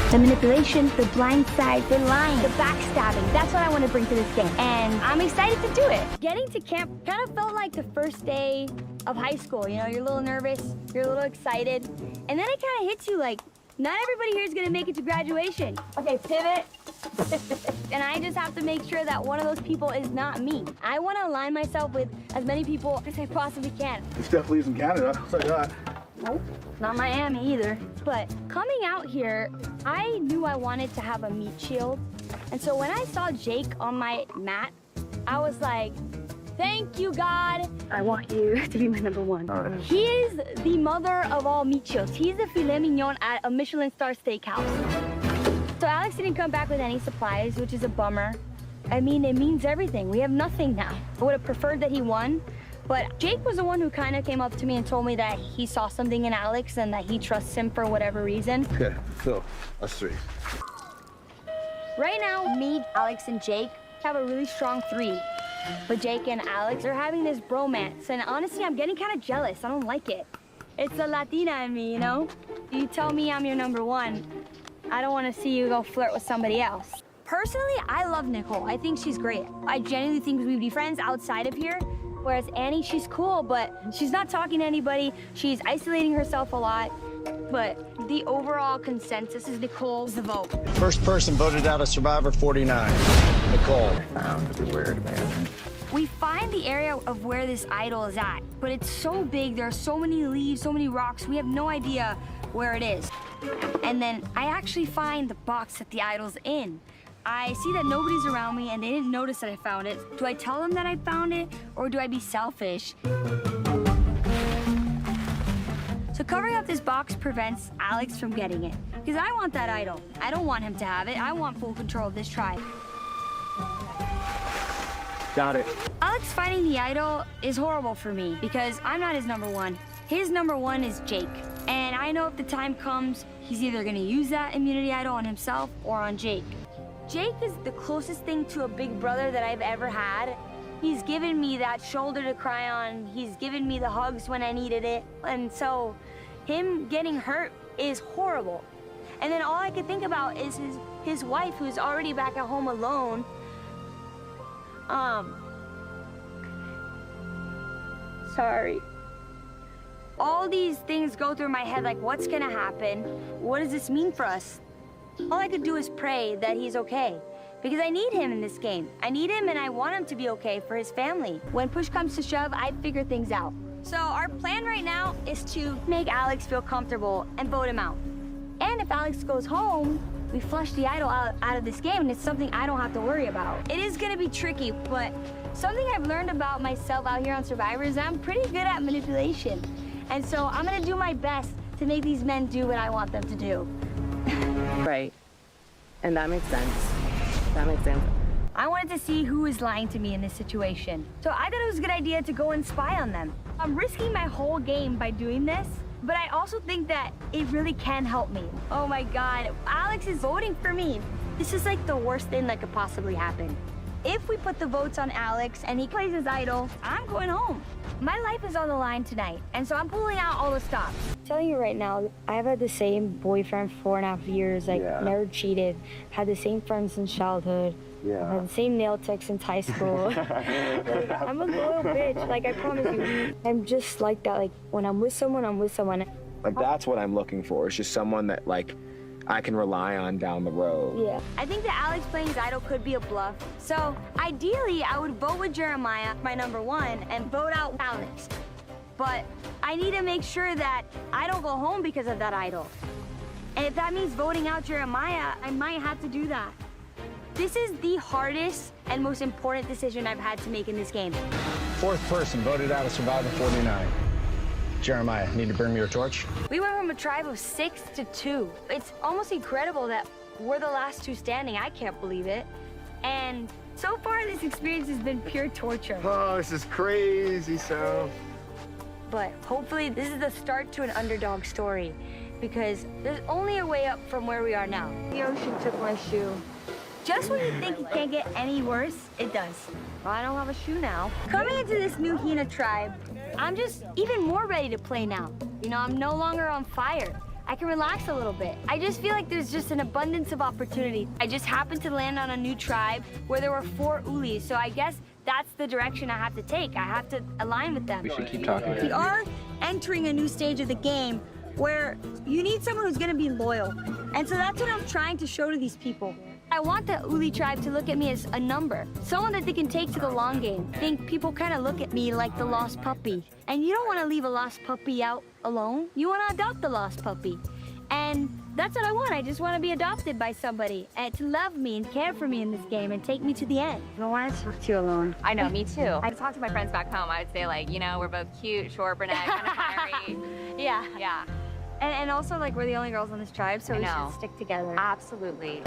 The manipulation, the blind side, the lying, the backstabbing. That's what I want to bring to this game. And I'm excited to do it. Getting to camp kind of felt like the first day of high school. You know, you're a little nervous, you're a little excited. And then it kind of hits you like, not everybody here is going to make it to graduation. Okay, pivot. And I just have to make sure that one of those people is not me. I want to align myself with as many people as I possibly can. Your stuff leaves in Canada. What's like that? Nope, not Miami either. But coming out here, I knew I wanted to have a meat shield. And so when I saw Jake on my mat, I was like, thank you, God. I want you to be my number one. All right. He is the mother of all meat shields. He's the filet mignon at a Michelin star steakhouse. So Alex didn't come back with any supplies, which is a bummer. I mean, it means everything. We have nothing now. I would have preferred that he won, but Jake was the one who kind of came up to me and told me that he saw something in Alex and that he trusts him for whatever reason. Okay, so us three. Right now, me, Alex, and Jake have a really strong 3. But Jake and Alex are having this bromance, and honestly, I'm getting kind of jealous. I don't like it. It's the Latina in me, you know? You tell me I'm your number one, I don't want to see you go flirt with somebody else. Personally, I love Nicole. I think she's great. I genuinely think we'd be friends outside of here. Whereas Annie, she's cool, but she's not talking to anybody. She's isolating herself a lot. But the overall consensus is Nicole's the vote. First person voted out of Survivor 49, Nicole. Found to be weird, man. We find the area of where this idol is at, but it's so big, there are so many leaves, so many rocks, we have no idea where it is. And then I actually find the box that the idol's in. I see that nobody's around me and they didn't notice that I found it. Do I tell them that I found it, or do I be selfish? So covering up this box prevents Alex from getting it, because I want that idol. I don't want him to have it. I want full control of this tribe. Got it. Alex finding the idol is horrible for me because I'm not his number one. His number one is Jake. And I know if the time comes, he's either gonna use that immunity idol on himself or on Jake. Jake is the closest thing to a big brother that I've ever had. He's given me that shoulder to cry on. He's given me the hugs when I needed it. And so him getting hurt is horrible. And then all I could think about is his wife, who's already back at home alone. Sorry. All these things go through my head, like, what's gonna happen? What does this mean for us? All I could do is pray that he's okay, because I need him in this game. I need him and I want him to be okay for his family. When push comes to shove, I figure things out. So our plan right now is to make Alex feel comfortable and vote him out. And if Alex goes home, we flush the idol out of this game, and it's something I don't have to worry about. It is gonna be tricky, but something I've learned about myself out here on Survivor is I'm pretty good at manipulation. And so I'm gonna do my best to make these men do what I want them to do. Right. And that makes sense. That makes sense. I wanted to see who is lying to me in this situation. So I thought it was a good idea to go and spy on them. I'm risking my whole game by doing this, but I also think that it really can help me. Oh my God, Alex is voting for me. This is like the worst thing that could possibly happen. If we put the votes on Alex and he plays his idol, I'm going home. My life is on the line tonight, and so I'm pulling out all the stops. I'm telling you right now, I've had the same boyfriend for 4.5 years, like never cheated, had the same friends since childhood, had the same nail tech since high school. I'm a loyal bitch, like I promise you. I'm just like that, like when I'm with someone, I'm with someone. Like that's what I'm looking for, it's just someone that like I can rely on down the road. Yeah. I think that Alex playing his idol could be a bluff. So ideally, I would vote with Jeremiah, my number one, and vote out Alex. But I need to make sure that I don't go home because of that idol. And if that means voting out Jeremiah, I might have to do that. This is the hardest and most important decision I've had to make in this game. Fourth person voted out of Survivor 49. Jeremiah, need to bring me your torch? We went from a tribe of 6 to 2. It's almost incredible that we're the last 2 standing. I can't believe it. And so far, this experience has been pure torture. Oh, this is crazy, Soph. But hopefully, this is the start to an underdog story, because there's only a way up from where we are now. The ocean took my shoe. Just when you think it can't get any worse, it does. Well, I don't have a shoe now. Coming into this new Hina tribe, I'm just even more ready to play now. You know, I'm no longer on fire. I can relax a little bit. I just feel like there's just an abundance of opportunity. I just happened to land on a new tribe where there were 4 Ulis, so I guess that's the direction I have to take. I have to align with them. We should keep talking. We are entering a new stage of the game where you need someone who's gonna be loyal. And so that's what I'm trying to show to these people. I want the Uli tribe to look at me as a number, someone that they can take to the long game. I think people kind of look at me like the lost puppy. And you don't want to leave a lost puppy out alone. You want to adopt the lost puppy. And that's what I want. I just want to be adopted by somebody and to love me and care for me in this game and take me to the end. I don't want to talk to you alone. I know, me too. I talk to my friends back home. I would say like, you know, we're both cute, short, brunette, kind of fiery. Yeah. Yeah. And also, like, we're the only girls on this tribe, so we should stick together. Absolutely.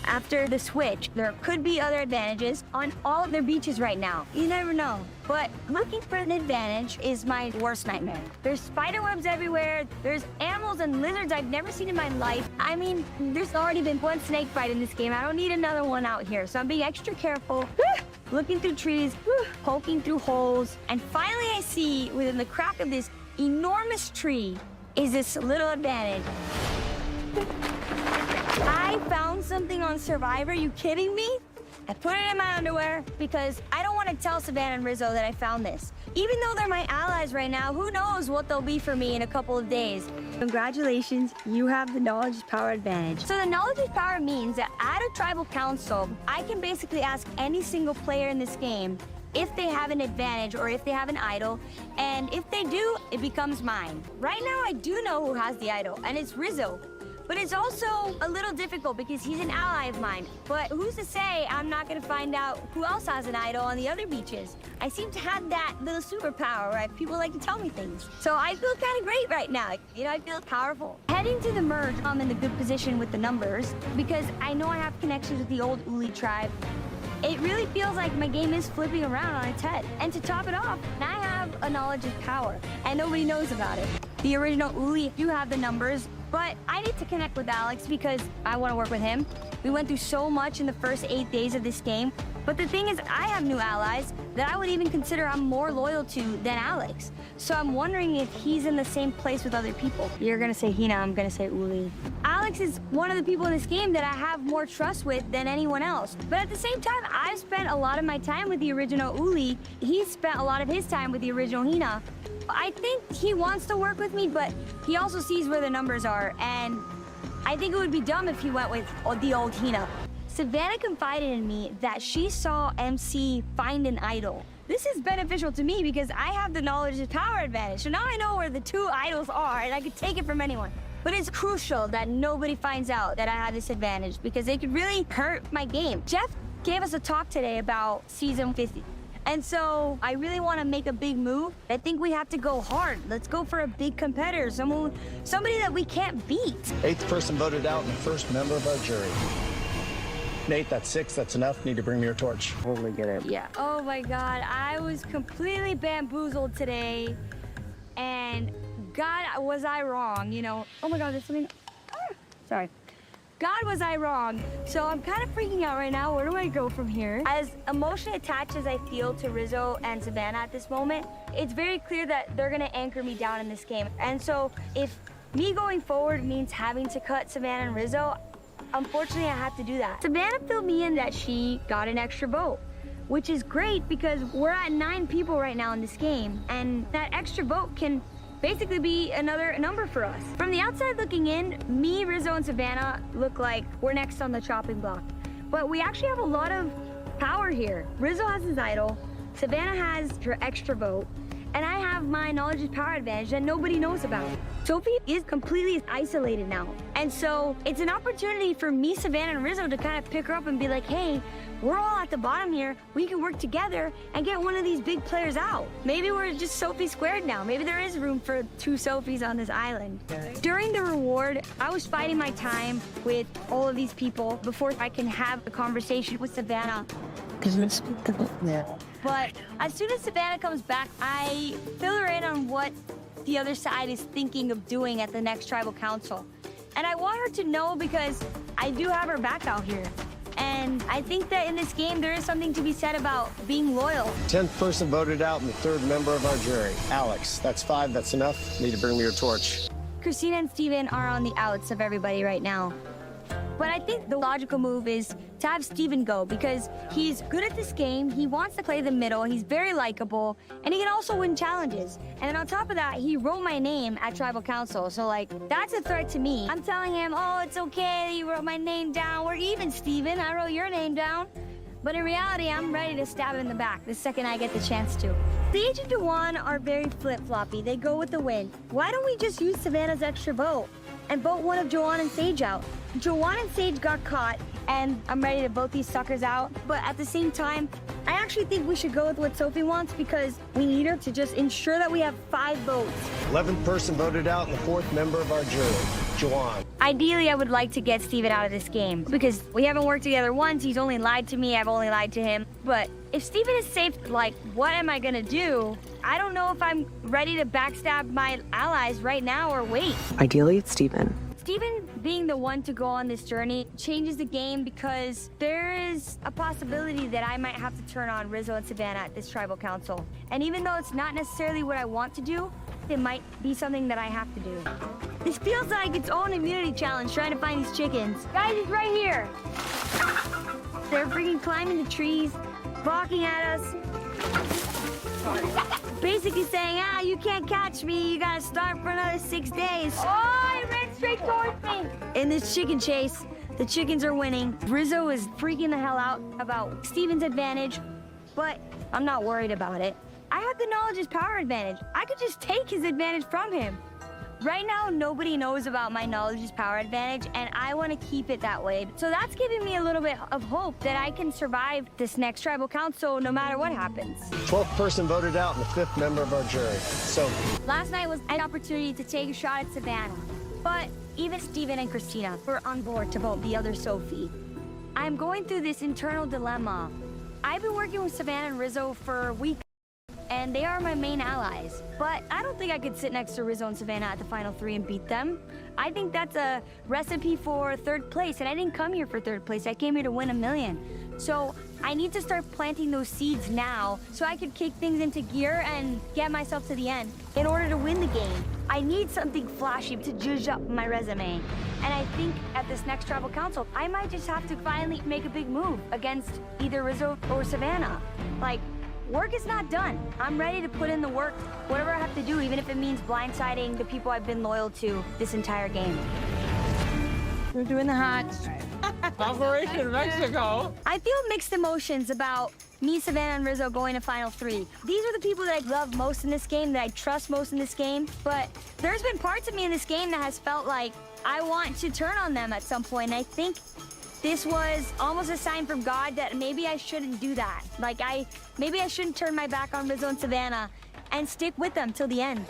After the switch, there could be other advantages on all of their beaches right now. You never know. But looking for an advantage is my worst nightmare. There's spider webs everywhere. There's animals and lizards I've never seen in my life. I mean, there's already been 1 snake bite in this game. I don't need another one out here, so I'm being extra careful. Looking through trees, poking through holes, and finally I see within the crack of this enormous tree is this little advantage. I found something on Survivor. You kidding me? I put it in my underwear because I don't want to tell Savannah and Rizzo that I found this. Even though they're my allies right now, who knows what they'll be for me in a couple of days. Congratulations, you have the knowledge is power advantage. So the knowledge is power means that at a tribal council, I can basically ask any single player in this game if they have an advantage or if they have an idol, and if they do, it becomes mine. Right now, I do know who has the idol, and it's Rizzo. But it's also a little difficult because he's an ally of mine. But who's to say I'm not gonna find out who else has an idol on the other beaches? I seem to have that little superpower where people like to tell me things. So I feel kind of great right now. You know, I feel powerful. Heading to the merge, I'm in the good position with the numbers because I know I have connections with the old Uli tribe. It really feels like my game is flipping around on its head. And to top it off, I have a knowledge of power, and nobody knows about it. The original Uli do have the numbers, but I need to connect with Alex because I want to work with him. We went through so much in the first 8 days of this game, but the thing is, I have new allies that I would even consider I'm more loyal to than Alex. So I'm wondering if he's in the same place with other people. You're gonna say Hina, I'm gonna say Uli. Alex is one of the people in this game that I have more trust with than anyone else. But at the same time, I've spent a lot of my time with the original Uli. He's spent a lot of his time with the original Hina. I think he wants to work with me, but he also sees where the numbers are, and I think it would be dumb if he went with the old Hina. Savannah confided in me that she saw MC find an idol. This is beneficial to me because I have the knowledge of power advantage. So now I know where the 2 idols are, and I could take it from anyone. But it's crucial that nobody finds out that I have this advantage because it could really hurt my game. Jeff gave us a talk today about season 50. And so I really want to make a big move. I think we have to go hard. Let's go for a big competitor, somebody that we can't beat. 8th person voted out and the 1st member of our jury. Nate, that's 6. That's enough. Need to bring me your torch. Totally get it. Yeah. Oh my God, I was completely bamboozled today. And God, was I wrong, you know? Oh my God, there's something, sorry. God, was I wrong? So I'm kind of freaking out right now. Where do I go from here? As emotionally attached as I feel to Rizzo and Savannah at this moment, it's very clear that they're gonna anchor me down in this game. And so if me going forward means having to cut Savannah and Rizzo, unfortunately I have to do that. Savannah filled me in that she got an extra vote, which is great because we're at 9 people right now in this game, and that extra vote can basically be another number for us. From the outside looking in, me, Rizzo, and Savannah look like we're next on the chopping block. But we actually have a lot of power here. Rizzo has his idol, Savannah has her extra vote, and I have my knowledge of power advantage that nobody knows about. Sophi is completely isolated now. And so it's an opportunity for me, Savannah, and Rizzo to kind of pick her up and be like, hey, we're all at the bottom here. We can work together and get one of these big players out. Maybe we're just Sophi squared now. Maybe there is room for 2 Sophis on this island. During the reward, I was fighting my time with all of these people before I can have a conversation with Savannah. But as soon as Savannah comes back, I fill her in on what the other side is thinking of doing at the next tribal council. And I want her to know because I do have her back out here. And I think that in this game, there is something to be said about being loyal. 10th person voted out and the 3rd member of our jury. Alex, that's 5, that's enough. Need to bring me your torch. Christina and Steven are on the outs of everybody right now. But I think the logical move is to have Steven go because he's good at this game, he wants to play the middle, he's very likable, and he can also win challenges. And then on top of that, he wrote my name at Tribal Council, so like, that's a threat to me. I'm telling him, oh, it's okay, you wrote my name down, we're even, Steven, I wrote your name down. But in reality, I'm ready to stab him in the back the second I get the chance to. Sage and Juwan are very flip-floppy, they go with the wind. Why don't we just use Savannah's extra vote and vote one of Juwan and Sage out? Juwan and Sage got caught, and I'm ready to vote these suckers out. But at the same time, I actually think we should go with what Sophi wants because we need her to just ensure that we have 5 votes. 11th person voted out and the 4th member of our jury, Juwan. Ideally, I would like to get Steven out of this game because we haven't worked together once. He's only lied to me. I've only lied to him. But if Steven is safe, like, what am I gonna do? I don't know if I'm ready to backstab my allies right now or wait. Ideally, it's Steven. Steven being the one to go on this journey changes the game because there is a possibility that I might have to turn on Rizzo and Savannah at this tribal council. And even though it's not necessarily what I want to do, it might be something that I have to do. This feels like its own immunity challenge trying to find these chickens. Guys, it's right here. They're freaking climbing the trees, barking at us. Basically saying, you can't catch me, you gotta start for another 6 days. Oh, he ran straight towards me. In this chicken chase, the chickens are winning. Rizzo is freaking the hell out about Steven's advantage, but I'm not worried about it. I have the knowledge is power advantage. I could just take his advantage from him. Right now, nobody knows about my knowledge is power advantage, and I want to keep it that way. So that's giving me a little bit of hope that I can survive this next tribal council no matter what happens. 12th person voted out and the 5th member of our jury, Sophi. Last night was an opportunity to take a shot at Savannah, but even Steven and Christina were on board to vote the other Sophi. I'm going through this internal dilemma. I've been working with Savannah and Rizzo for weeks, and they are my main allies. But I don't think I could sit next to Rizzo and Savannah at the final 3 and beat them. I think that's a recipe for 3rd place, and I didn't come here for 3rd place. I came here to win $1 million. So I need to start planting those seeds now so I could kick things into gear and get myself to the end in order to win the game. I need something flashy to zhuzh up my resume. And I think at this next tribal council, I might just have to finally make a big move against either Rizzo or Savannah. Like, work is not done. I'm ready to put in the work, whatever I have to do, even if it means blindsiding the people I've been loyal to this entire game. We're doing the hots. Operation Mexico. I feel mixed emotions about me, Savannah, and Rizzo going to Final 3. These are the people that I love most in this game, that I trust most in this game, but there's been parts of me in this game that has felt like I want to turn on them at some point, and I think this was almost a sign from God that maybe I shouldn't do that. Like, maybe I shouldn't turn my back on Rizzo and Savannah and stick with them till the end.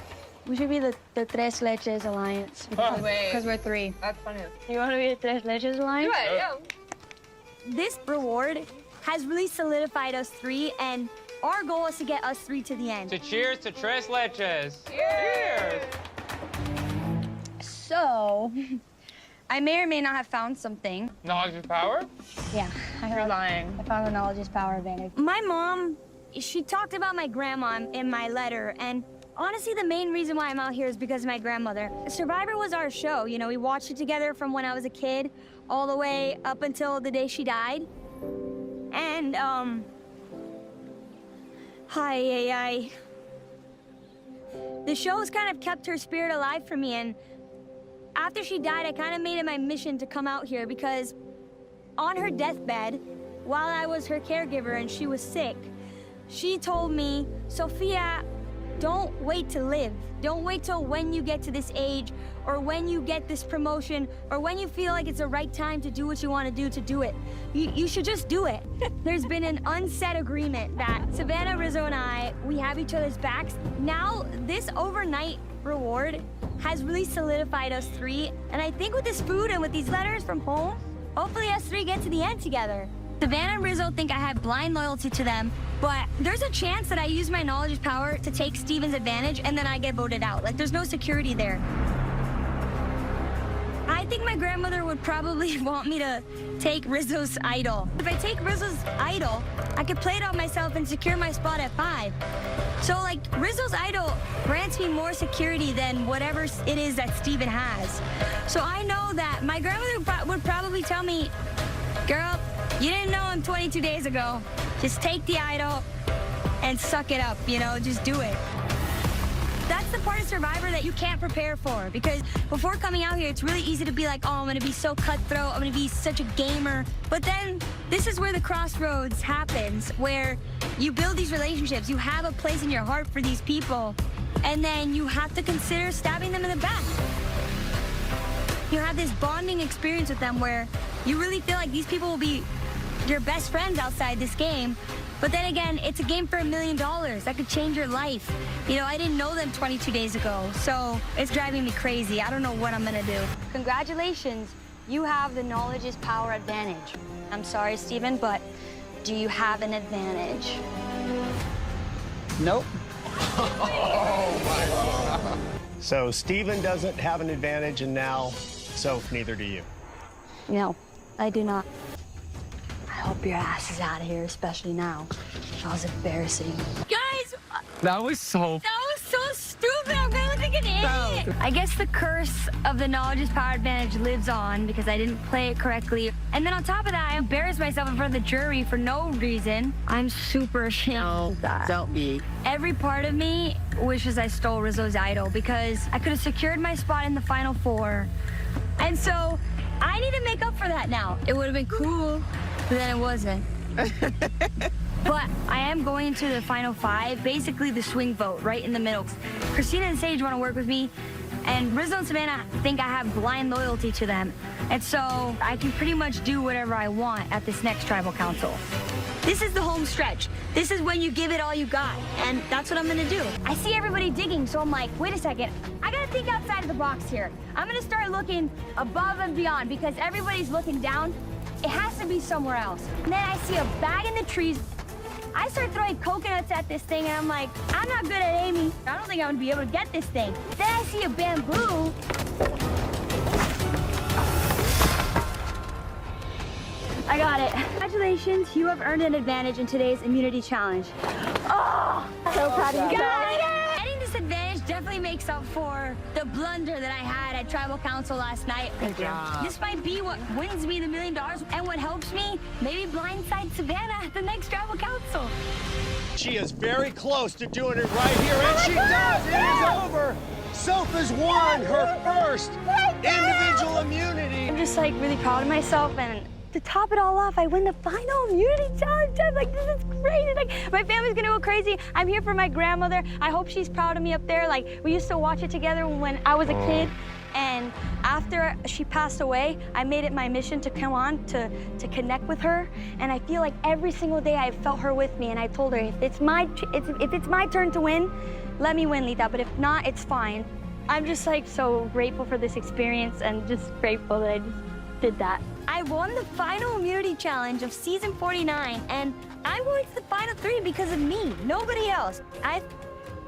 We should be the Tres Leches Alliance. Because we're 3. That's funny. You want to be the Tres Leches Alliance? Do it, yeah. This reward has really solidified us 3, and our goal is to get us 3 to the end. So cheers to Tres Leches. Cheers. So, I may or may not have found something. Knowledge is power? Yeah, You're lying. I found a knowledge is power advantage. My mom, she talked about my grandma in my letter, and honestly, the main reason why I'm out here is because of my grandmother. Survivor was our show. You know, we watched it together from when I was a kid all the way up until the day she died. And, the show has kind of kept her spirit alive for me, and after she died, I kind of made it my mission to come out here because on her deathbed, while I was her caregiver and she was sick, she told me, Sophia, don't wait to live. Don't wait till when you get to this age or when you get this promotion or when you feel like it's the right time to do what you want to do it. You should just do it. There's been an unsaid agreement that Savannah, Rizzo, and I, we have each other's backs. Now, this overnight reward has really solidified us 3. And I think with this food and with these letters from home, hopefully us 3 get to the end together. Savannah and Rizzo think I have blind loyalty to them, but there's a chance that I use my knowledge is power to take Steven's advantage and then I get voted out. Like, there's no security there. I I think my grandmother would probably want me to take Rizzo's idol. If I take Rizzo's idol, I could play it on myself and secure my spot at 5. So, like, Rizzo's idol grants me more security than whatever it is that Steven has. So I know that my grandmother would probably tell me, girl, you didn't know him 22 days ago. Just take the idol and suck it up, you know, just do it. That's the part of Survivor that you can't prepare for, because before coming out here, it's really easy to be like, oh, I'm gonna be so cutthroat, I'm gonna be such a gamer. But then this is where the crossroads happens, where you build these relationships, you have a place in your heart for these people, and then you have to consider stabbing them in the back. You have this bonding experience with them where you really feel like these people will be your best friends outside this game. But then again, it's a game for $1 million. That could change your life. You know, I didn't know them 22 days ago, so it's driving me crazy. I don't know what I'm gonna do. Congratulations, you have the knowledge is power advantage. I'm sorry, Steven, but do you have an advantage? Nope. So Steven doesn't have an advantage, and now, Soph, neither do you. No, I do not. I hope your ass is out of here, especially now. That was embarrassing. Guys! That was so... That was so stupid! I'm gonna look like an idiot! I guess the curse of the knowledge is power advantage lives on because I didn't play it correctly. And then on top of that, I embarrassed myself in front of the jury for no reason. I'm super ashamed of that. Don't be. Every part of me wishes I stole Rizzo's idol because I could have secured my spot in the Final 4. And so, I need to make up for that now. It would have been cool, but then it wasn't. But I am going into the Final 5, basically the swing vote, right in the middle. Christina and Sage want to work with me, and Rizzo and Savannah think I have blind loyalty to them. And so I can pretty much do whatever I want at this next tribal council. This is the home stretch. This is when you give it all you got, and that's what I'm gonna do. I see everybody digging, so I'm like, wait a second. I gotta think outside of the box here. I'm gonna start looking above and beyond because everybody's looking down. It has to be somewhere else. And then I see a bag in the trees. I start throwing coconuts at this thing, and I'm like, I'm not good at aiming. I don't think I'm gonna be able to get this thing. Then I see a bamboo. I got it. Congratulations, you have earned an advantage in today's immunity challenge. Oh, so proud of you guys. Getting this advantage definitely makes up for the blunder that I had at tribal council last night. Thank you. This might be what wins me the $1 million and what helps me maybe blindside Savannah at the next tribal council. She is very close to doing it right here, and she does! It is over! Soph has won her first individual immunity. I'm just like really proud of myself, and to top it all off, I win the final immunity challenge. I'm like, this is crazy. Like, my family's gonna go crazy. I'm here for my grandmother. I hope she's proud of me up there. Like, we used to watch it together when I was a kid. And after she passed away, I made it my mission to come on to connect with her. And I feel like every single day I felt her with me. And I told her, if it's my turn to win, let me win, Lita. But if not, it's fine. I'm just like so grateful for this experience and just grateful that I just did that. I won the final immunity challenge of season 49, and I'm going to the final 3 because of me, nobody else. I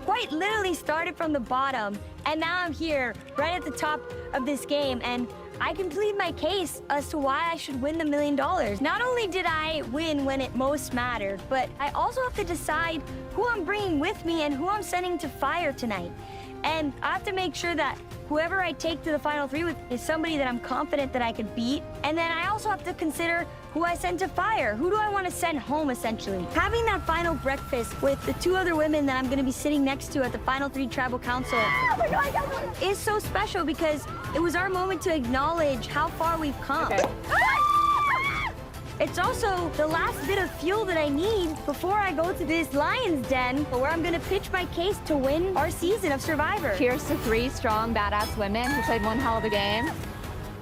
quite literally started from the bottom, and now I'm here, right at the top of this game, and I can plead my case as to why I should win the $1 million. Not only did I win when it most mattered, but I also have to decide who I'm bringing with me and who I'm sending to fire tonight. And I have to make sure that whoever I take to the final 3 with is somebody that I'm confident that I could beat. And then I also have to consider who I send to fire. Who do I want to send home, essentially? Having that final breakfast with the 2 other women that I'm going to be sitting next to at the final 3 tribal council is so special because it was our moment to acknowledge how far we've come. Okay. It's also the last bit of fuel that I need before I go to this lion's den where I'm gonna pitch my case to win our season of Survivor. Cheers to 3 strong, badass women who played one hell of a game.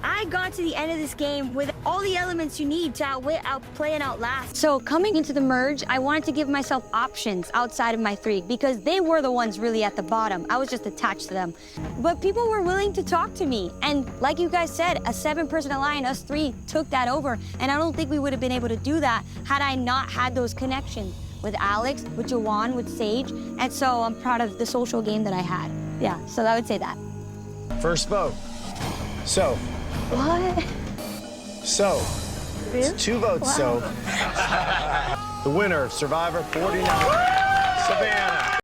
I got to the end of this game with all the elements you need to outwit, outplay, and outlast. So coming into the merge, I wanted to give myself options outside of my 3 because they were the ones really at the bottom. I was just attached to them. But people were willing to talk to me. And like you guys said, a 7-person alliance, us 3 took that over. And I don't think we would have been able to do that had I not had those connections with Alex, with Jawan, with Sage. And so I'm proud of the social game that I had. Yeah, so I would say that. First vote. So, What? So, Really? it's 2 votes, so. The winner of Survivor 49, Savannah.